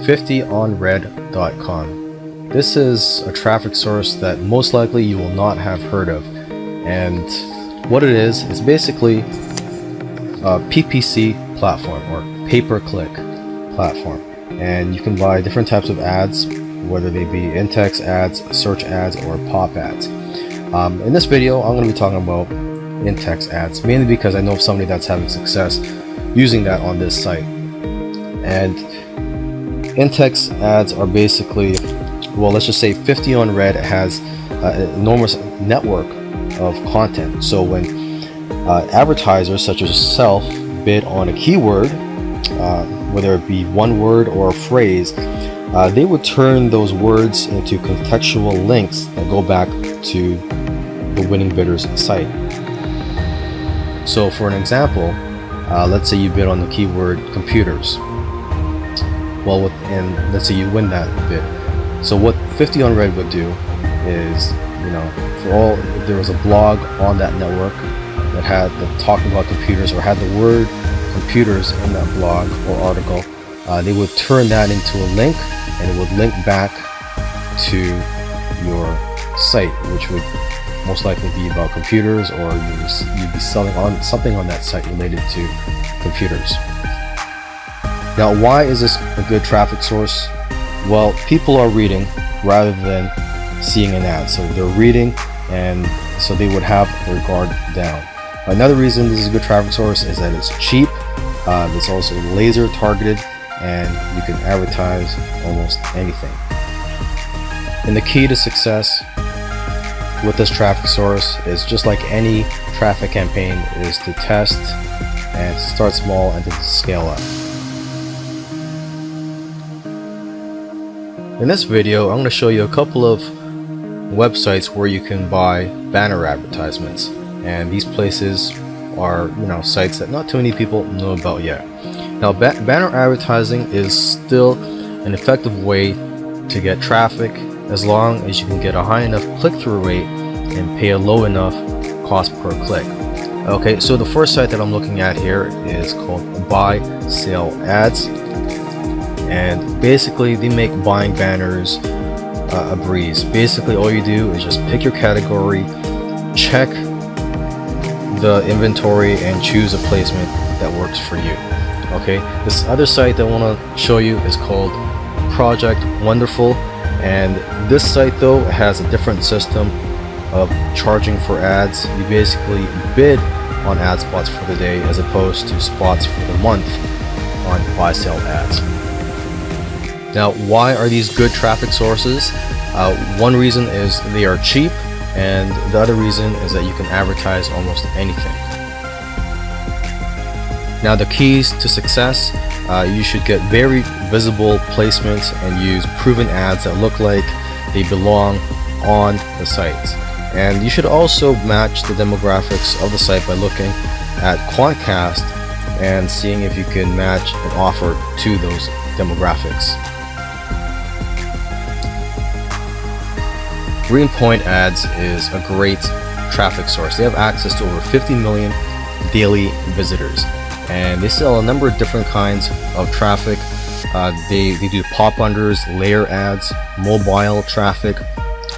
50onred.com. This is a traffic source that most likely you will not have heard of, and what it is, it's basically a PPC platform, or pay-per-click platform, and you can buy different types of ads, whether they be in-text ads, search ads, or pop ads. In this video, I'm going to be talking about in-text ads, mainly because I know of somebody that's having success using that on this site. And in-text ads are basically, well, let's just say 50 on Red has an enormous network of content. So when advertisers such as yourself bid on a keyword, whether it be one word or a phrase, they would turn those words into contextual links that go back to the winning bidder's site. So for an example, let's say you bid on the keyword computers. Well, and let's say you win that bid. So what 50 on Red would do is, if there was a blog on that network that talked about computers or had the word computers in that blog or article, they would turn that into a link, and it would link back to your site, which would most likely be about computers, or you'd be selling on something on that site related to computers. Now, why is this a good traffic source? Well, people are reading rather than seeing an ad, so they're reading, and so they would have their guard down. Another reason this is a good traffic source is that it's cheap, it's also laser targeted, and you can advertise almost anything. And the key to success with this traffic source is, just like any traffic campaign, is to test and start small and then scale up. In this video, I'm going to show you a couple of websites where you can buy banner advertisements, and these places are sites that not too many people know about yet. Now, banner advertising is still an effective way to get traffic, as long as you can get a high enough click-through rate and pay a low enough cost per click. Okay, so the first site that I'm looking at here is called Buy Sale Ads, and basically they make buying banners a breeze. Basically, all you do is just pick your category, check the inventory, and choose a placement that works for you. Okay, this other site that I want to show you is called Project Wonderful, and this site though has a different system of charging for ads. You basically bid on ad spots for the day as opposed to spots for the month on buy sale ads. Now, why are these good traffic sources? One reason is they are cheap, and the other reason is that you can advertise almost anything. Now, the keys to success, you should get very visible placements and use proven ads that look like they belong on the sites. And you should also match the demographics of the site by looking at Quantcast and seeing if you can match an offer to those demographics. Greenpoint Ads is a great traffic source. They have access to over 50 million daily visitors, and they sell a number of different kinds of traffic. They do pop unders, layer ads, mobile traffic,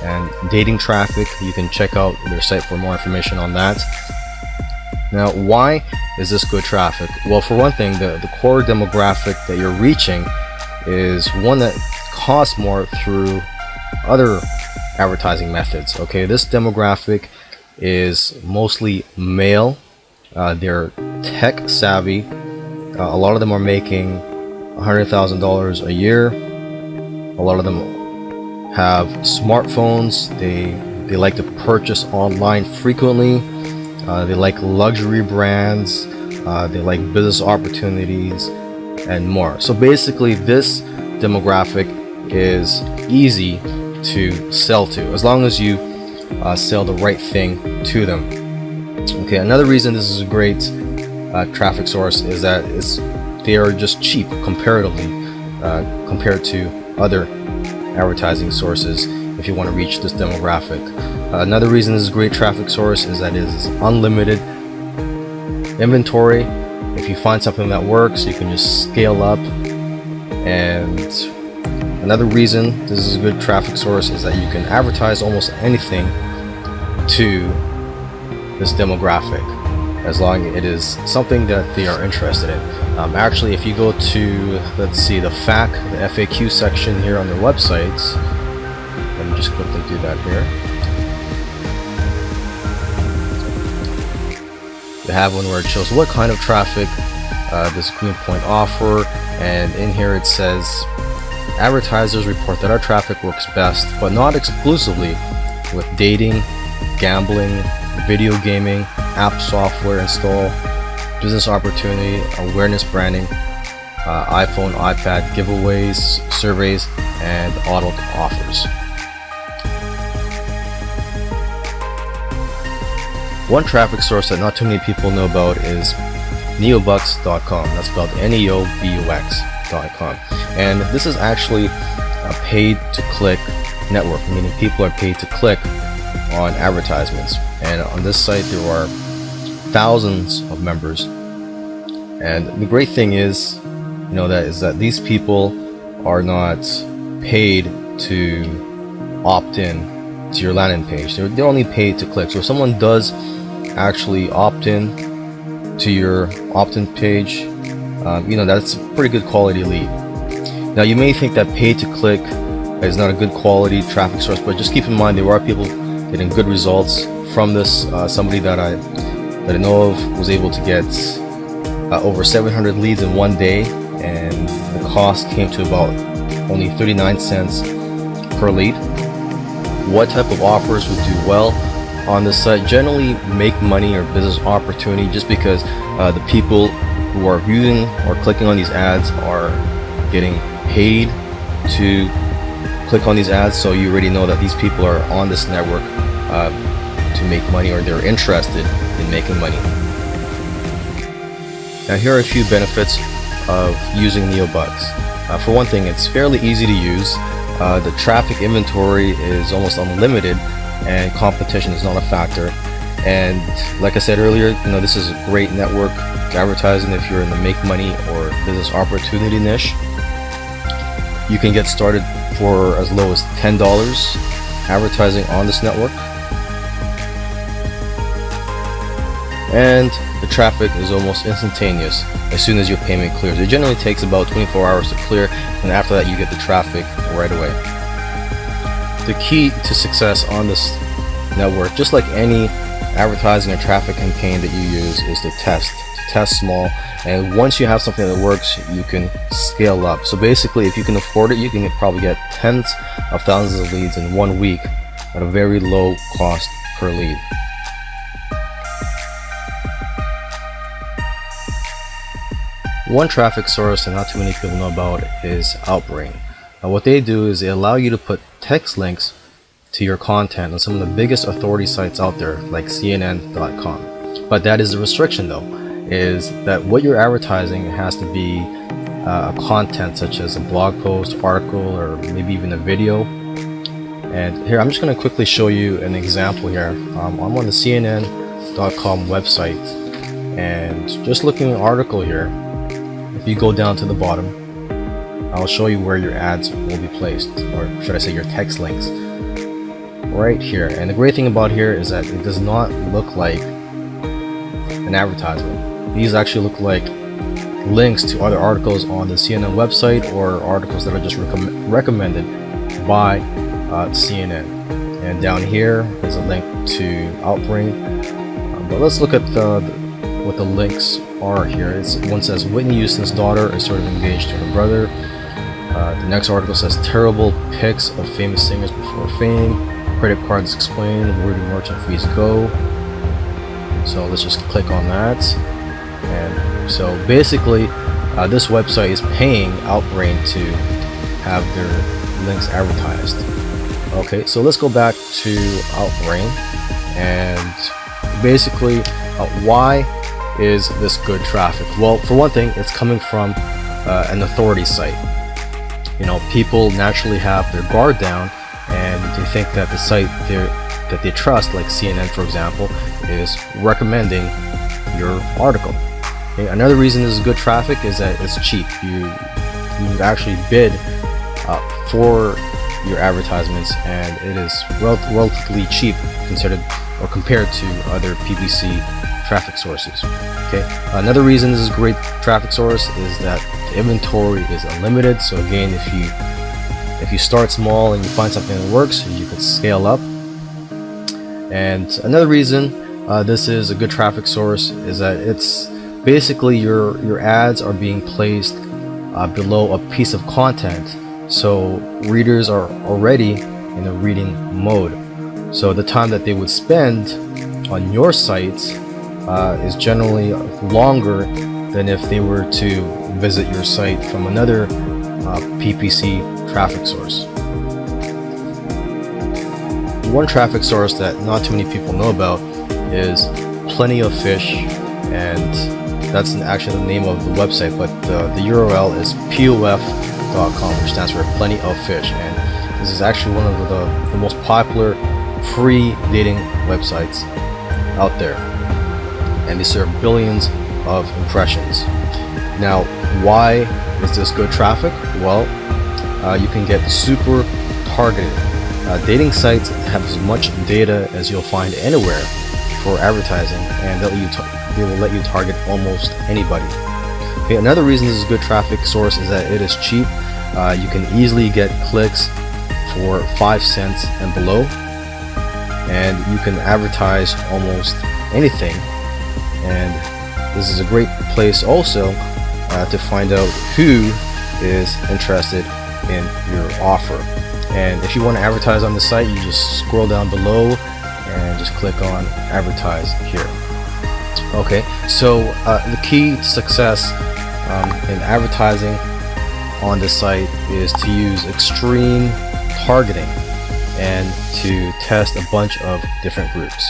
and dating traffic. You can check out their site for more information on that. Now, why is this good traffic? Well, for one thing, the core demographic that you're reaching is one that costs more through other advertising methods. Okay, this demographic is mostly male. They're tech savvy. A lot of them are making $100,000 a year. A lot of them have smartphones. They like to purchase online frequently. They like luxury brands. They like business opportunities and more. So basically, this demographic is easy to sell to, as long as you sell the right thing to them. Okay, another reason this is a great traffic source is that they are just cheap comparatively compared to other advertising sources if you want to reach this demographic. Another reason this is a great traffic source is that it is unlimited inventory. If you find something that works, you can just scale up And another reason this is a good traffic source is that you can advertise almost anything to this demographic, as long as it is something that they are interested in. Actually, if you go to, let's see, the FAQ section here on their websites, let me just quickly do that here. They have one where it shows what kind of traffic does GrunDy offer, and in here it says advertisers report that our traffic works best, but not exclusively, with dating, gambling, video gaming, app software install, business opportunity, awareness branding, iPhone, iPad giveaways, surveys, and auto offers. One traffic source that not too many people know about is neobux.com. That's spelled neobux.com. And this is actually a paid to click network, meaning people are paid to click on advertisements. And on this site there are thousands of members. And the great thing is, that these people are not paid to opt in to your landing page. They're only paid to click. So if someone does actually opt in to your opt-in page, that's a pretty good quality lead. Now you may think that paid to click is not a good quality traffic source, but just keep in mind there are people getting good results from this. Somebody that I know of was able to get over 700 leads in one day, and the cost came to about only 39 cents per lead. What type of offers would do well on this site? Generally make money or business opportunity, just because the people who are viewing or clicking on these ads are getting paid to click on these ads, so you already know that these people are on this network to make money, or they're interested in making money. Now here are a few benefits of using NeoBux. For one thing, it's fairly easy to use. The traffic inventory is almost unlimited, and competition is not a factor. And like I said earlier, this is a great network to advertise in if you're in the make money or business opportunity niche. You can get started for as low as $10 advertising on this network, and the traffic is almost instantaneous as soon as your payment clears. It generally takes about 24 hours to clear, and after that you get the traffic right away. The key to success on this network, just like any advertising or traffic campaign that you use, is to test small, and once you have something that works, you can scale up. So basically, if you can afford it, you can probably get tens of thousands of leads in 1 week at a very low cost per lead. One traffic source that not too many people know about is Outbrain. Now what they do is they allow you to put text links to your content on some of the biggest authority sites out there, like CNN.com. But that is a restriction though, is that what you're advertising has to be a content such as a blog post, article, or maybe even a video. And here I'm just going to quickly show you an example here. I'm on the CNN.com website, and just looking at an article here, if you go down to the bottom, I'll show you where your ads will be placed, or should I say your text links, right here. And the great thing about here is that it does not look like an advertisement. These actually look like links to other articles on the CNN website, or articles that are just recommended by CNN. And down here is a link to Outbrain. But let's look at what the links are here. One says Whitney Houston's daughter is sort of engaged to her brother. The next article says terrible pics of famous singers before fame. Credit cards explained. Where do merchant fees go? So let's just click on that. And so basically, this website is paying Outbrain to have their links advertised. Okay, so let's go back to Outbrain, and basically, why is this good traffic? Well, for one thing, it's coming from an authority site. People naturally have their guard down, and they think that the site that they trust, like CNN for example, is recommending your article. Okay, another reason this is good traffic is that it's cheap. you actually bid for your advertisements, and it is relatively cheap considered or compared to other PPC traffic sources. Okay, another reason this is a great traffic source is that the inventory is unlimited. So again, if you start small and you find something that works, you could scale up. And another reason this is a good traffic source is that it's basically your ads are being placed below a piece of content, so readers are already in a reading mode. So the time that they would spend on your site is generally longer than if they were to visit your site from another PPC traffic source. One traffic source that not too many people know about is Plenty of Fish, and that's actually the name of the website, but the URL is pof.com, which stands for Plenty of Fish, and this is actually one of the most popular free dating websites out there, and they serve billions of impressions. Now, why is this good traffic? Well, you can get super targeted. Dating sites have as much data as you'll find anywhere for advertising, and they will let you target almost anybody. Okay, another reason this is a good traffic source is that it is cheap. You can easily get clicks for 5 cents and below, and you can advertise almost anything. And this is a great place also to find out who is interested in your offer. And if you want to advertise on the site, you just scroll down below and just click on advertise here. Okay, so the key to success in advertising on the site is to use extreme targeting and to test a bunch of different groups.